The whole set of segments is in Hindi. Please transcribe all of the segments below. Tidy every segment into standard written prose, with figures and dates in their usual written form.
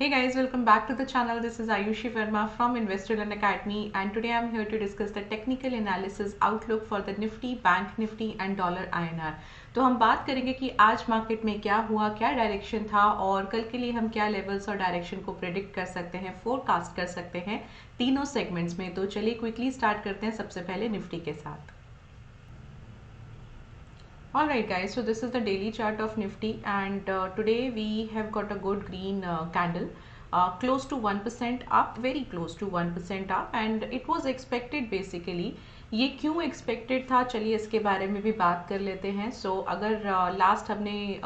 Hey guys, welcome back to the channel. This is Ayushi Verma from Investor Learn Academy, and today I'm here to discuss the technical analysis outlook for the Nifty, Bank Nifty and Dollar INR. तो हम बात करेंगे कि आज मार्केट में क्या हुआ, क्या डायरेक्शन था और कल के लिए हम क्या लेवल्स और डायरेक्शन को प्रेडिक्ट कर सकते हैं, फोरकास्ट कर सकते हैं तीनों सेगमेंट्स में। तो चलिए क्विकली स्टार्ट करते हैं सबसे पहले निफ्टी के साथ। Alright guys, so this is the daily chart of Nifty, and today we have got a good green candle, close to 1% up, very close to 1% up, and it was expected basically. ये क्यों एक्सपेक्टेड था, चलिए इसके बारे में भी बात कर लेते हैं। अगर लास्ट हमने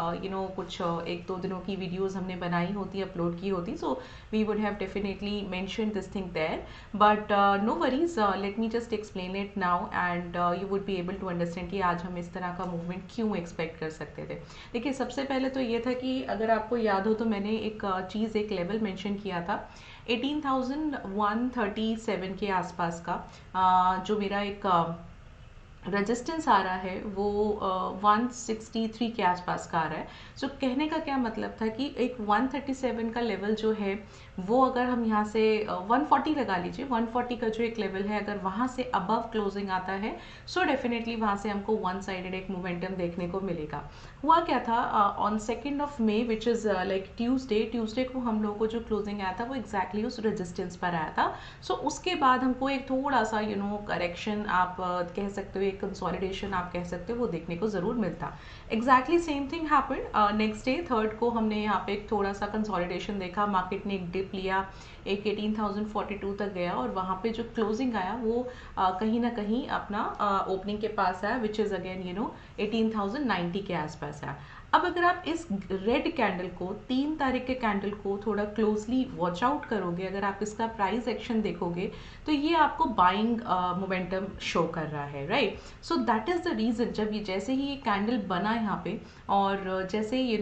कुछ एक दो दिनों की वीडियोस हमने बनाई होती, अपलोड की होती, so we would have definitely mention this thing there, but no worries, let me just explain it now and you would be able to understand कि आज हम इस तरह का मूवमेंट क्यों एक्सपेक्ट कर सकते थे। देखिए, सबसे पहले तो ये था कि अगर आपको याद हो तो मैंने एक चीज़, एक लेवल मेंशन किया था 18,137 के आसपास का, जो मेरा एक रेजिस्टेंस आ रहा है वो 163 के आसपास का आ रहा है। कहने का क्या मतलब था कि एक 137 का लेवल जो है वो अगर हम यहाँ से 140 लगा लीजिए, 140 का जो एक लेवल है अगर वहाँ से अबव क्लोजिंग आता है डेफिनेटली वहाँ से हमको वन साइडेड एक मोमेंटम देखने को मिलेगा। हुआ क्या था, on 2nd of May which is like Tuesday को हम लोगों को जो क्लोजिंग आया था वो एग्जैक्टली उस रेजिस्टेंस पर आया था। उसके बाद हमको एक थोड़ा सा करेक्शन आप कह सकते हो, एक कंसोलिडेशन आप कह सकते हो, वो देखने को ज़रूर मिलता। Exactly same thing happened next day 3rd को हमने यहाँ पे एक थोड़ा सा कंसोलिडेशन देखा, मार्केट ने एक डिप लिया, एक 18,042 तक गया और वहाँ पे जो क्लोजिंग आया वो कहीं ना कहीं अपना ओपनिंग के पास आया, विच इज़ अगेन 18,090 के आसपास आया। अब अगर आप इस रेड कैंडल को, 3 तारीख के कैंडल को थोड़ा क्लोजली वॉच आउट करोगे, अगर आप इसका प्राइस एक्शन देखोगे तो ये आपको बाइंग मोमेंटम शो कर रहा है, right. So that is the reason, जब ये जैसे ही ये कैंडल बना यहाँ पे और जैसे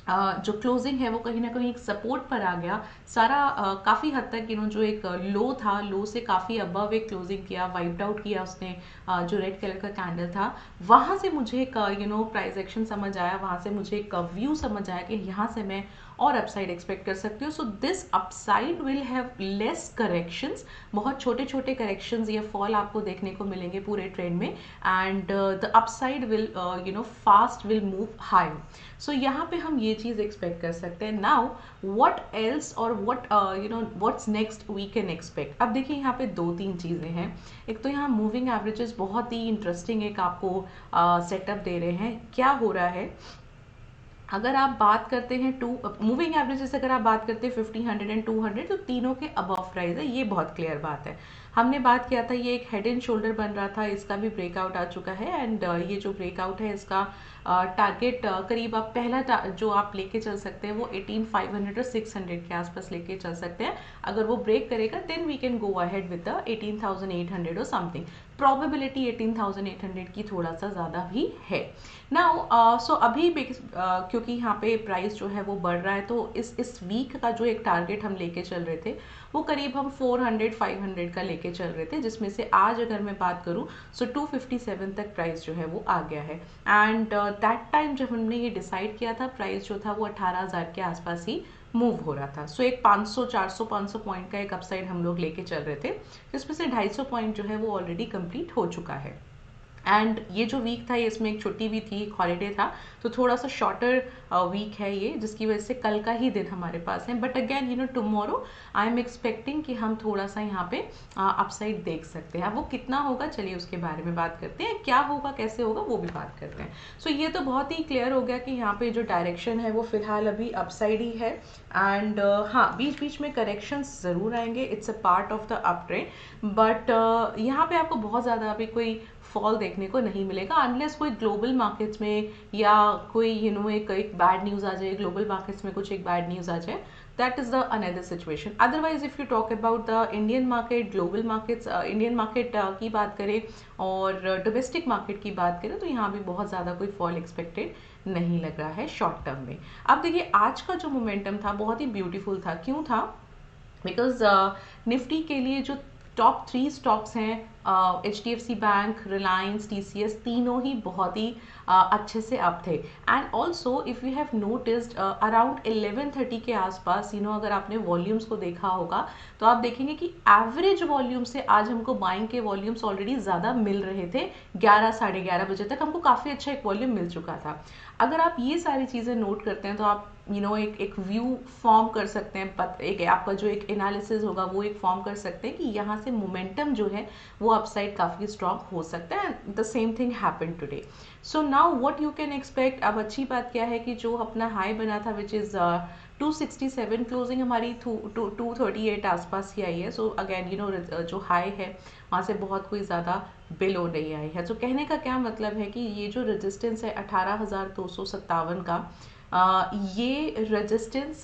जो क्लोजिंग है वो कहीं ना कहीं एक सपोर्ट पर आ गया, सारा काफ़ी हद तक जो एक लो था, लो से काफ़ी अबव एक क्लोजिंग किया, वाइप्ड आउट किया उसने जो रेड कलर का कैंडल था। वहाँ से मुझे एक प्राइस एक्शन समझ आया, वहाँ से मुझे एक व्यू समझ आया कि यहाँ से मैं और अपसाइड एक्सपेक्ट कर सकती हूँ। So this upside will have less corrections, बहुत छोटे छोटे करेक्शंस या फॉल आपको देखने को मिलेंगे पूरे ट्रेंड में, and the upside will fast will move high. यहाँ पे हम ये चीज़ एक्सपेक्ट कर सकते हैं। नाउ व्हाट एल्स और what's next we can expect. अब देखिए यहाँ पे 2-3 चीज़ें हैं। एक तो यहाँ मूविंग एवरेजेस बहुत ही इंटरेस्टिंग एक आपको सेटअप दे रहे हैं। क्या हो रहा है, अगर आप बात करते हैं मूविंग एवरेजेस, अगर आप बात करते हैं 50, 100 एंड 200, तो तीनों के अबव प्राइस है, ये बहुत क्लियर बात है। हमने बात किया था ये एक हेड एंड शोल्डर बन रहा था, इसका भी ब्रेकआउट आ चुका है, एंड ये जो ब्रेकआउट है इसका टारगेट करीब आप पहला जो आप लेके चल सकते हैं वो 18,500 और 600 के आसपास लेके चल सकते हैं। अगर वो ब्रेक करेगा then we can go ahead with the 18,800 और समथिंग। प्रोबेबिलिटी 18,800 की थोड़ा सा ज़्यादा भी है। नाउ अभी क्योंकि यहाँ पे प्राइस जो है वो बढ़ रहा है, तो इस वीक का जो एक टारगेट हम लेके चल रहे थे वो करीब हम 400, 500 का लेके चल रहे थे, जिसमें से आज अगर मैं बात करूँ 257 तक प्राइस जो है वो आ गया है। एंड दैट टाइम जब हमने ये डिसाइड किया था, प्राइस जो था वो 18,000 के आसपास ही मूव हो रहा था। एक 500, 400, 500 पॉइंट का एक अपसाइड हम लोग लेके चल रहे थे, जिसमें से 250 पॉइंट जो है वो ऑलरेडी कंप्लीट हो चुका है। एंड ये जो वीक था इसमें एक छुट्टी भी थी, एक हॉलीडे था, तो थोड़ा सा शॉर्टर वीक है ये, जिसकी वजह से कल का ही दिन हमारे पास है। But again tomorrow I am expecting कि हम थोड़ा सा यहाँ पे अपसाइड देख सकते हैं। वो कितना होगा, चलिए उसके बारे में बात करते हैं, क्या होगा, कैसे होगा, वो भी बात करते हैं। ये तो बहुत ही क्लियर हो गया कि यहाँ पे जो डायरेक्शन है वो फिलहाल अभी अपसाइड ही है। एंड हाँ, बीच बीच में करेक्शंस ज़रूर आएंगे, it's a part of the up trend, but यहाँ पे आपको बहुत ज़्यादा अभी कोई फॉल देखने को नहीं मिलेगा, अनलेस कोई ग्लोबल मार्केट्स में या कोई एक बैड न्यूज़ आ जाए, ग्लोबल मार्केट्स में कुछ एक बैड न्यूज़ आ जाए, that is the another situation. Otherwise if you talk about the Indian market, global markets, Indian market की बात करें और डोमेस्टिक मार्केट की बात करें, तो यहाँ भी बहुत ज़्यादा कोई फॉल एक्सपेक्टेड नहीं लग रहा है शॉर्ट टर्म में। अब देखिए, आज का जो मोमेंटम था बहुत ही ब्यूटीफुल था। क्यों था? बिकॉज निफ्टी के लिए जो टॉप 3 स्टॉक्स हैं HDFC बैंक, रिलायंस, TCS, तीनों ही बहुत ही अच्छे से अप थे। And also if you have noticed around 11:30 के आसपास अगर आपने वॉल्यूम्स को देखा होगा तो आप देखेंगे कि एवरेज वॉल्यूम से आज हमको बाइंग के वॉल्यूम्स ऑलरेडी ज़्यादा मिल रहे थे। 11 साढ़े 11 बजे तक हमको काफ़ी अच्छा एक वॉल्यूम मिल चुका था। अगर आप ये सारी चीज़ें नोट करते हैं तो आप एक व्यू फॉर्म कर सकते हैं, एक आपका जो एक एनालिसिस होगा वो एक फॉर्म कर सकते हैं कि यहाँ से मोमेंटम जो है वो अपसाइड काफ़ी स्ट्रांग हो सकता है। The same thing happen today. So now what you can expect. अब अच्छी बात क्या है कि जो अपना हाई बना था विच इज़ 267, क्लोजिंग हमारी 238 आसपास ही आई है। सो अगेन जो हाई है वहाँ से बहुत कोई ज़्यादा बिलो नहीं आई है। तो कहने का क्या मतलब है कि ये जो रेजिस्टेंस है 18,257 का, ये रेजिस्टेंस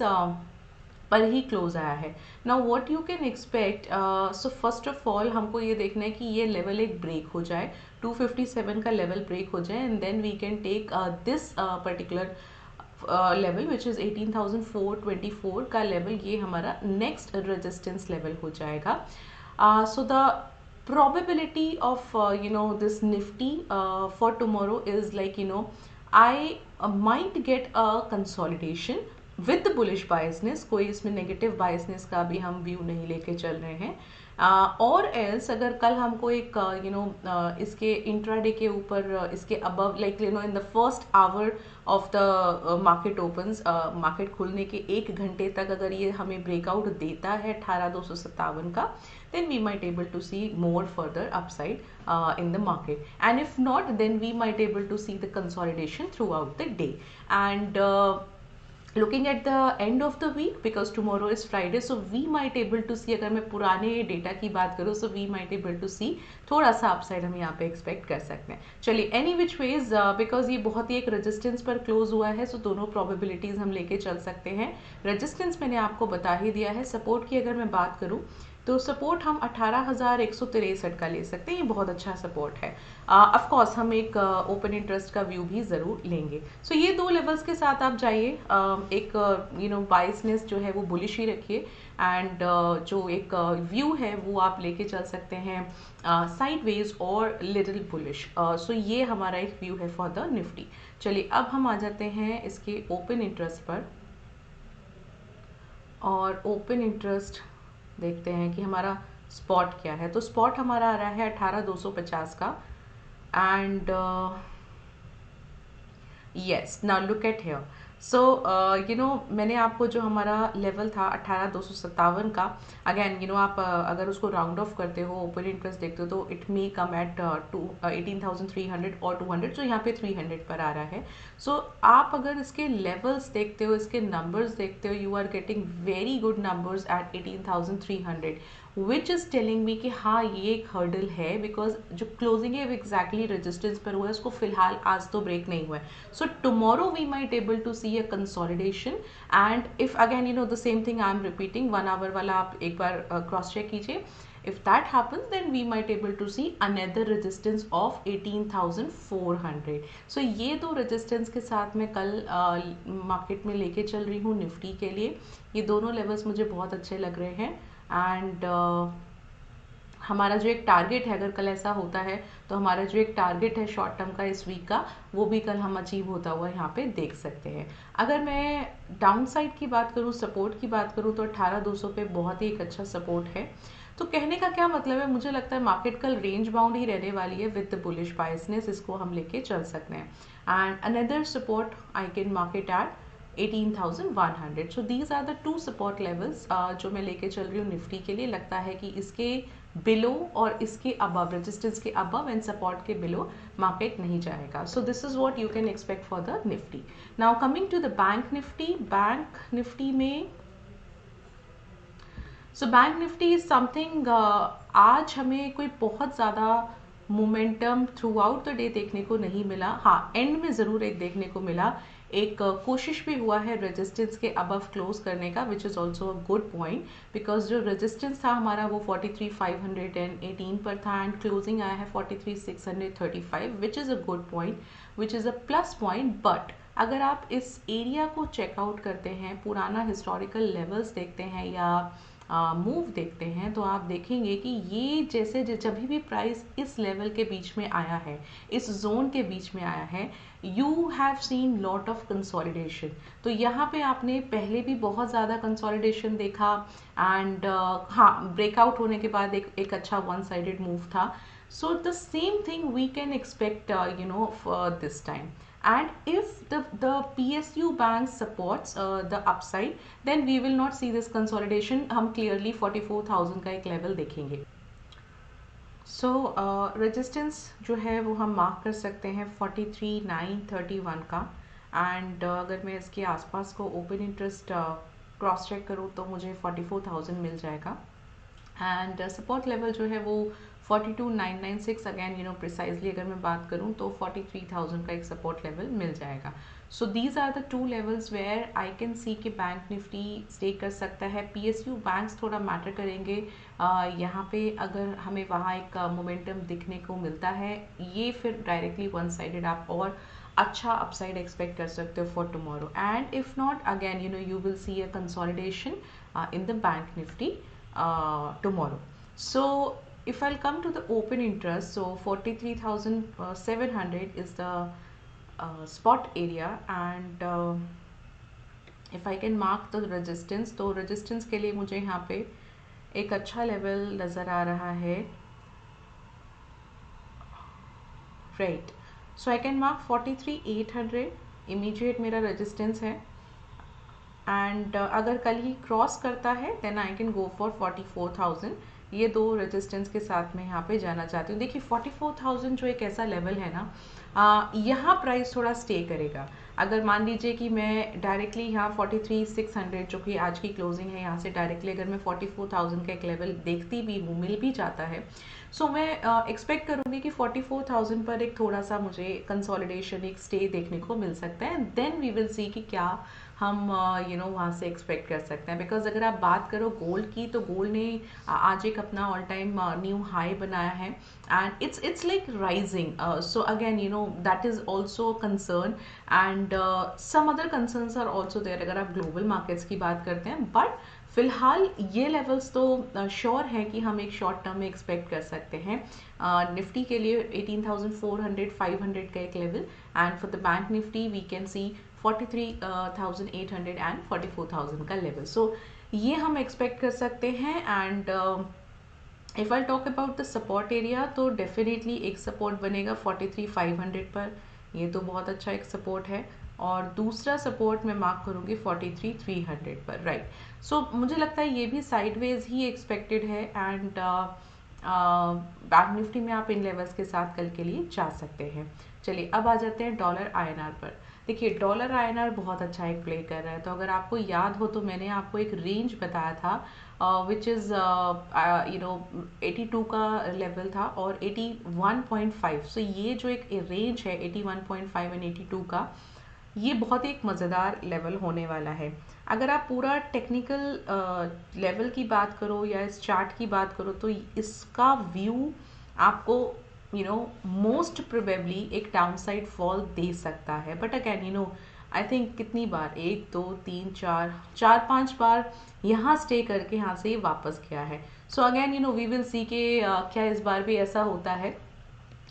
पर ही क्लोज आया है। Now what you can expect, so first of all हमको ये देखना है कि ये लेवल एक ब्रेक हो जाए, 257 का लेवल ब्रेक हो जाए, and then we can take this particular level which is 18,424 का लेवल, ये हमारा नेक्स्ट रेजिस्टेंस लेवल हो जाएगा। So the probability of this Nifty for tomorrow is like I might get a consolidation with the bullish biasness। कोई इसमें नेगेटिव बायसनेस का भी हम व्यू नहीं लेके चल रहे हैं। और एल्स अगर कल हमको एक इसके इंट्राडे के ऊपर इसके above like in the first hour of the market opens, market खुलने के 1 घंटे तक अगर ये हमें ब्रेकआउट देता है 18,257 का, then we might able to see more further upside in the market, and if not then we might able to see the consolidation throughout the day। And looking at the end of the week, because tomorrow is Friday, so we might able to see, अगर मैं पुराने डेटा की बात करूँ, so we might able to see थोड़ा सा अपसाइड हम यहाँ पे एक्सपेक्ट कर सकते हैं। चलिए एनी विच वेज, बिकॉज ये बहुत ही एक रेजिस्टेंस पर क्लोज हुआ है, सो दोनों प्रोबेबिलिटीज हम लेके चल सकते हैं। रेजिस्टेंस मैंने आपको बता ही दिया है। सपोर्ट की अगर मैं बात करूँ तो सपोर्ट हम 18,163 का ले सकते हैं, ये बहुत अच्छा सपोर्ट है। ऑफ कोर्स हम एक ओपन इंटरेस्ट का व्यू भी ज़रूर लेंगे। सो ये 2 लेवल्स के साथ आप जाइए, एक बाइसनेस जो है वो बुलिश ही रखिए, एंड जो एक व्यू है वो आप लेके चल सकते हैं साइडवेज और लिटिल बुलिश। सो ये हमारा एक व्यू है फॉर द निफ्टी। चलिए अब हम आ जाते हैं इसके ओपन इंटरेस्ट पर, और ओपन इंटरेस्ट देखते हैं कि हमारा स्पॉट क्या है। तो स्पॉट हमारा आ रहा है 18,250 का, and yes now look at here. So मैंने आपको जो हमारा लेवल था 18,257 का, अगेन आप अगर उसको राउंड ऑफ करते हो, ओपन इंटरेस्ट देखते हो, तो इट मे कम एट 18,300 और 200, सो यहाँ पे 300 पर आ रहा है। सो आप अगर इसके लेवल्स देखते हो, इसके नंबर्स देखते हो, you are getting very good numbers at 18,300, which is telling me कि हाँ ये एक हर्डल है, बिकॉज जो क्लोजिंग है वो एग्जैक्टली रेजिस्टेंस पर हुआ है, उसको फिलहाल आज तो ब्रेक नहीं हुआ है। So tomorrow we might able to see a consolidation, and if again the same thing I am repeating, 1 hour वाला आप एक बार क्रॉस चेक कीजिए। If that happens, then we might able to see another resistance of 18,400। So ये 2 resistance के साथ मैं कल मार्केट में लेके चल रही हूँ निफ्टी के लिए। ये दोनों लेवल्स मुझे बहुत अच्छे लग रहे हैं, एंड हमारा जो एक टारगेट है, अगर कल ऐसा होता है तो हमारा जो एक टारगेट है शॉर्ट टर्म का इस वीक का, वो भी कल हम अचीव होता हुआ यहाँ पे देख सकते हैं। अगर मैं डाउन साइड की बात करूँ, सपोर्ट की बात करूँ, तो 18,200 पे बहुत ही एक अच्छा सपोर्ट है। तो कहने का क्या मतलब है, मुझे लगता है मार्केट कल रेंज बाउंड ही रहने वाली है विद द बुलिश बायसनेस, इसको हम लेके चल सकते हैं। And another support I can market at 18,100। So these are the 2 support levels जो मैं लेके चल रही हूँ निफ्टी के लिए। लगता है कि इसके बिलो और इसके अबव, रेजिस्टेंस के अबव एंड सपोर्ट के बिलो मार्केट नहीं जाएगा। So this is what you can expect for the Nifty. Now coming to the bank Nifty. Bank Nifty में so bank Nifty is something, आज हमें कोई बहुत ज़्यादा momentum throughout the day देखने को नहीं मिला। हाँ, एंड में ज़रूर एक देखने को मिला, एक कोशिश भी हुआ है रेजिस्टेंस के अबव क्लोज करने का, which is also a good point, because जो रेजिस्टेंस था हमारा वो 43,518 पर था, एंड क्लोजिंग आया है 43,635, which is a good point, which is a plus point. But अगर आप इस एरिया को चेकआउट करते हैं, पुराना हिस्टोरिकल लेवल्स देखते हैं, या मूव देखते हैं तो आप देखेंगे कि ये जैसे जब भी प्राइस इस लेवल के बीच में आया है, इस जोन के बीच में आया है, you have seen lot of consolidation. तो यहाँ पे आपने पहले भी बहुत ज़्यादा कंसोलिडेशन देखा एंड हाँ, ब्रेकआउट होने के बाद एक अच्छा वन साइडेड मूव था। So the same thing we can expect this time. And if the PSU bank supports the upside, then we will not see this consolidation. हम clearly 44,000 का एक लेवल देखेंगे। सो रेजिस्टेंस जो है वो हम मार्क कर सकते हैं 43,931 का। एंड अगर मैं इसके आसपास को ओपन इंटरेस्ट क्रॉस चेक करूँ तो मुझे 44,000 मिल जाएगा। एंड सपोर्ट लेवल जो है वो 42,996, अगेन प्रिसाइजली अगर मैं बात करूं तो 43,000 का एक सपोर्ट लेवल मिल जाएगा। So these are the two levels where I can see कि बैंक निफ्टी स्टे कर सकता है। पीएसयू बैंक्स थोड़ा मैटर करेंगे यहाँ पे, अगर हमें वहाँ एक मोमेंटम दिखने को मिलता है, ये फिर डायरेक्टली वन साइडेड आप और अच्छा अपसाइड एक्सपेक्ट कर सकते हो for tomorrow. And if not, again you will see a consolidation in the bank Nifty tomorrow. So if I'll come to the open interest, so 43,700 is the spot area, and if I can mark the resistance, तो resistance के लिए मुझे यहाँ पे एक अच्छा लेवल नज़र आ रहा है, right? So I can mark 43,800 immediate मेरा resistance है। एंड अगर कल ही क्रॉस करता है then I can go for 44,000। ये दो रेजिस्टेंस के साथ में यहाँ पे जाना चाहती हूँ। देखिए 44,000 जो एक ऐसा लेवल है ना, यहाँ प्राइस थोड़ा स्टे करेगा। अगर मान लीजिए कि मैं डायरेक्टली यहाँ 43,600 जो कि आज की क्लोजिंग है, यहाँ से डायरेक्टली अगर मैं 44,000 का एक लेवल देखती भी हूँ, मिल भी जाता है, सो मैं एक्सपेक्ट करूँगी कि 44,000 पर एक थोड़ा सा मुझे कंसोलिडेशन, एक स्टे देखने को मिल सकता है। देन वी विल सी कि क्या हम वहाँ से एक्सपेक्ट कर सकते हैं। बिकॉज अगर आप बात करो गोल्ड की, तो गोल्ड ने आज एक अपना ऑल टाइम न्यू हाई बनाया है and it's like rising. So again that is also concern and some other concerns are also there अगर आप ग्लोबल मार्केट्स की बात करते हैं। बट फिलहाल ये लेवल्स तो श्योर है कि हम एक शॉर्ट टर्म में एक्सपेक्ट कर सकते हैं। निफ्टी के लिए 18,400 500 का एक level, and for the bank Nifty we can see 43,800 and 44,000 का लेवल। सो ये हम एक्सपेक्ट कर सकते हैं। And if I talk about the support area, तो डेफिनेटली एक सपोर्ट बनेगा 43,500 पर, ये तो बहुत अच्छा एक सपोर्ट है। और दूसरा सपोर्ट मैं मार्क करूंगी 43,300 पर, राइट। सो मुझे लगता है ये भी साइडवेज ही एक्सपेक्टेड है। एंड बैंक निफ्टी में आप इन लेवल्स के साथ कल के लिए जा सकते हैं। चलिए अब आ जाते हैं डॉलर INR पर। देखिए डॉलर INR बहुत अच्छा एक प्ले कर रहा है। तो अगर आपको याद हो तो मैंने आपको एक रेंज बताया था विच इज़ 82 का लेवल था और 81.5। सो ये जो एक रेंज है 81.5 एंड 82 का, ये बहुत ही एक मज़ेदार लेवल होने वाला है। अगर आप पूरा टेक्निकल लेवल की बात करो या इस चार्ट की बात करो, तो इसका व्यू आपको मोस्ट प्रोबेबली एक डाउन साइड फॉल दे सकता है। बट अगैन आई थिंक कितनी बार, 1 2 3 4 5 बार यहाँ स्टे करके यहाँ से वापस गया है। So again we will see के क्या इस बार भी ऐसा होता है।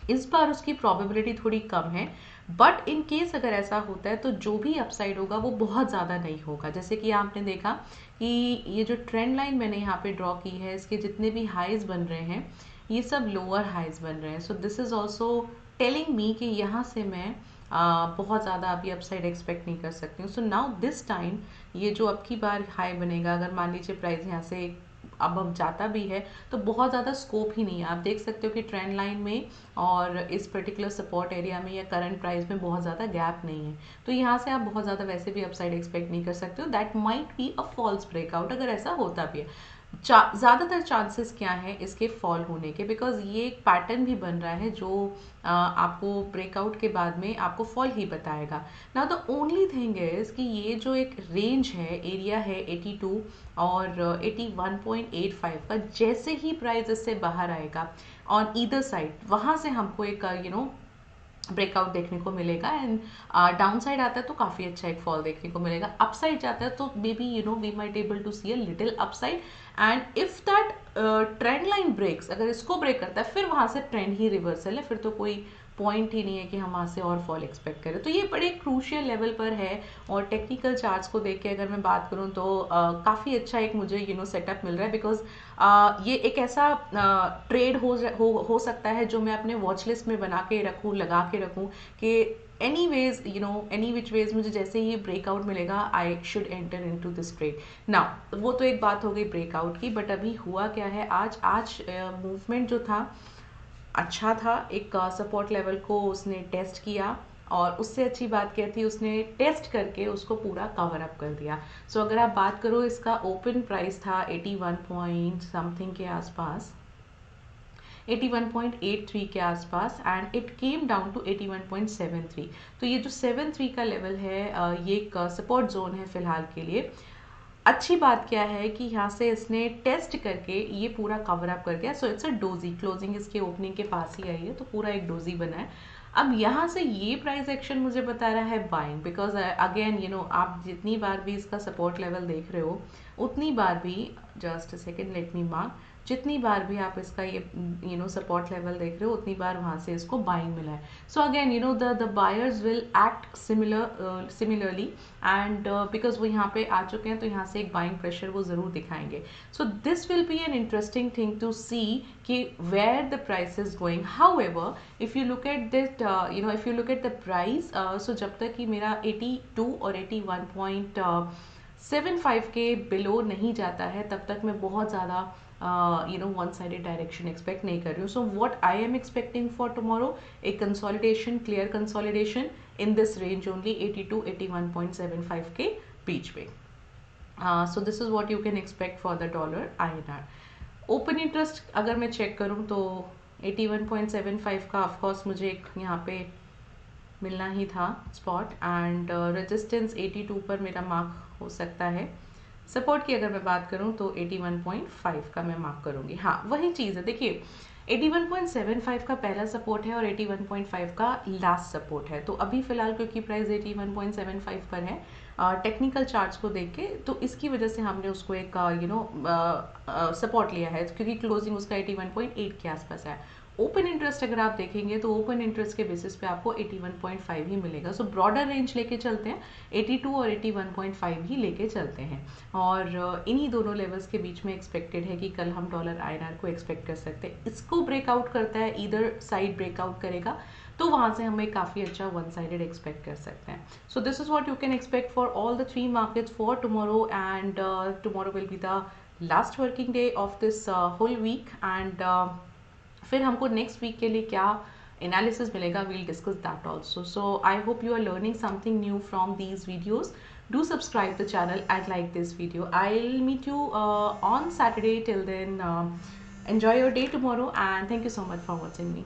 इस बार उसकी प्रोबेबिलिटी थोड़ी कम है, बट इन केस अगर ऐसा होता है तो जो भी अपसाइड होगा वो बहुत ज़्यादा नहीं होगा। जैसे कि आपने देखा कि ये जो ट्रेंड लाइन मैंने यहाँ पे ड्रॉ की है, इसके जितने भी हाइज बन रहे हैं ये सब लोअर हाइज बन रहे हैं। So this is also telling me कि यहाँ से मैं बहुत ज़्यादा अभी अपसाइड एक्सपेक्ट नहीं कर सकती हूँ। सो नाउ दिस टाइम ये जो अब की बार हाई बनेगा, अगर मान लीजिए प्राइस यहाँ से अब जाता भी है तो बहुत ज़्यादा स्कोप ही नहीं है। आप देख सकते हो कि ट्रेंड लाइन में और इस पर्टिकुलर सपोर्ट एरिया में या करंट प्राइस में बहुत ज़्यादा गैप नहीं है। तो यहाँ से आप बहुत ज़्यादा वैसे भी अपसाइड एक्सपेक्ट नहीं कर सकते हो। That might be a false breakout अगर ऐसा होता भी है। ज़्यादातर चांसेस क्या है इसके फॉल होने के, बिकॉज ये एक पैटर्न भी बन रहा है जो आपको ब्रेकआउट के बाद में आपको फॉल ही बताएगा। ना द ओनली थिंग इज कि ये जो एक रेंज है, एरिया है 82 और 81.85 का, जैसे ही प्राइस इससे बाहर आएगा ऑन ईदर साइड, वहाँ से हमको एक ब्रेकआउट देखने को मिलेगा। एंड डाउन साइड आता है तो काफ़ी अच्छा एक फॉल देखने को मिलेगा। अप साइड जाता है तो maybe we might able to see a little upside and if that trend line breaks, अगर इसको ब्रेक करता है फिर वहाँ से ट्रेंड ही रिवर्सल है, फिर तो कोई पॉइंट ही नहीं है कि हम वहाँ से और फॉल एक्सपेक्ट करें। तो ये बड़े क्रूशियल लेवल पर है और टेक्निकल चार्ट्स को देख के अगर मैं बात करूँ तो काफ़ी अच्छा एक मुझे सेटअप मिल रहा है, बिकॉज ये एक ऐसा ट्रेड हो सकता है जो मैं अपने वॉच लिस्ट में बना के रखूँ, लगा के रखूँ कि any ways any which ways मुझे जैसे ही ब्रेकआउट मिलेगा I should enter into this trade. Now वो तो एक बात हो गई ब्रेकआउट की, बट अभी हुआ क्या है, आज मूवमेंट जो था अच्छा था, एक सपोर्ट लेवल को उसने टेस्ट किया और उससे अच्छी बात क्या थी, उसने टेस्ट करके उसको पूरा कवर अप कर दिया। सो अगर आप बात करो, इसका ओपन प्राइस था 81 पॉइंट समथिंग के आसपास, 81.83 के आसपास, and it came down to 81.73। तो ये जो 73 का लेवल है ये एक सपोर्ट जोन है फिलहाल के लिए। अच्छी बात क्या है कि यहाँ से इसने टेस्ट करके ये पूरा कवर अप कर गया, so it's a doji, closing इसके ओपनिंग के पास ही आई है, तो पूरा एक डोजी बना है। अब यहाँ से ये प्राइस एक्शन मुझे बता रहा है बाइंग, बिकॉज अगेन आप जितनी बार भी इसका सपोर्ट लेवल देख रहे हो उतनी बार भी, just a second let me mark, जितनी बार भी आप इसका ये सपोर्ट लेवल देख रहे हो उतनी बार वहाँ से इसको बाइंग मिला है। So again the buyers will act similarly, and because वो यहाँ पे आ चुके हैं तो यहाँ से एक बाइंग प्रेशर वो ज़रूर दिखाएंगे। So this will be an interesting thing to see कि where the price is going. However if you look at that if you look at the price, so जब तक कि मेरा 82 और 81.75 के बिलो नहीं जाता है तब तक मैं बहुत ज़्यादा वन साइडेड डायरेक्शन एक्सपेक्ट नहीं कर रही हूँ। So what I am expecting for tomorrow, A consolidation, clear consolidation in this range only 82 81.75 के बीच में। सो this is what you can expect for the dollar INR। Open interest अगर मैं चेक करूँ तो 81.75 का ऑफकोर्स मुझे एक यहाँ पे मिलना ही था स्पॉट, एंड रेजिस्टेंस 82 पर मेरा मार्क हो सकता है। सपोर्ट की अगर मैं बात करूं तो 81.5 का मैं मार्क करूंगी। हाँ वही चीज़ है, देखिए 81.75 का पहला सपोर्ट है और 81.5 का लास्ट सपोर्ट है। तो अभी फिलहाल क्योंकि प्राइस 81.75 पर है टेक्निकल चार्ट्स को देख के, तो इसकी वजह से हमने उसको एक सपोर्ट लिया है, क्योंकि क्लोजिंग उसका 81.8 के आसपास है। ओपन इंटरेस्ट अगर आप देखेंगे तो ओपन इंटरेस्ट के बेसिस पे आपको 81.5 ही मिलेगा। सो ब्रॉडर रेंज लेके चलते हैं, 82 और 81.5 ही लेके चलते हैं, और इन्हीं दोनों लेवल्स के बीच में एक्सपेक्टेड है कि कल हम डॉलर INR को एक्सपेक्ट कर सकते हैं। इसको ब्रेकआउट करता है, इधर साइड ब्रेकआउट करेगा तो वहाँ से हमें काफ़ी अच्छा वन साइडेड एक्सपेक्ट कर सकते हैं। So this is what you can expect for all the 3 markets for tomorrow, and tomorrow will be the last working day of this whole week, and फिर हमको नेक्स्ट वीक के लिए क्या एनालिसिस मिलेगा, we'll discuss that also. So I hope you are learning something new from these videos. Do subscribe the channel and like this video. I'll meet you on Saturday. Till then, enjoy your day tomorrow, and thank you so much for watching me.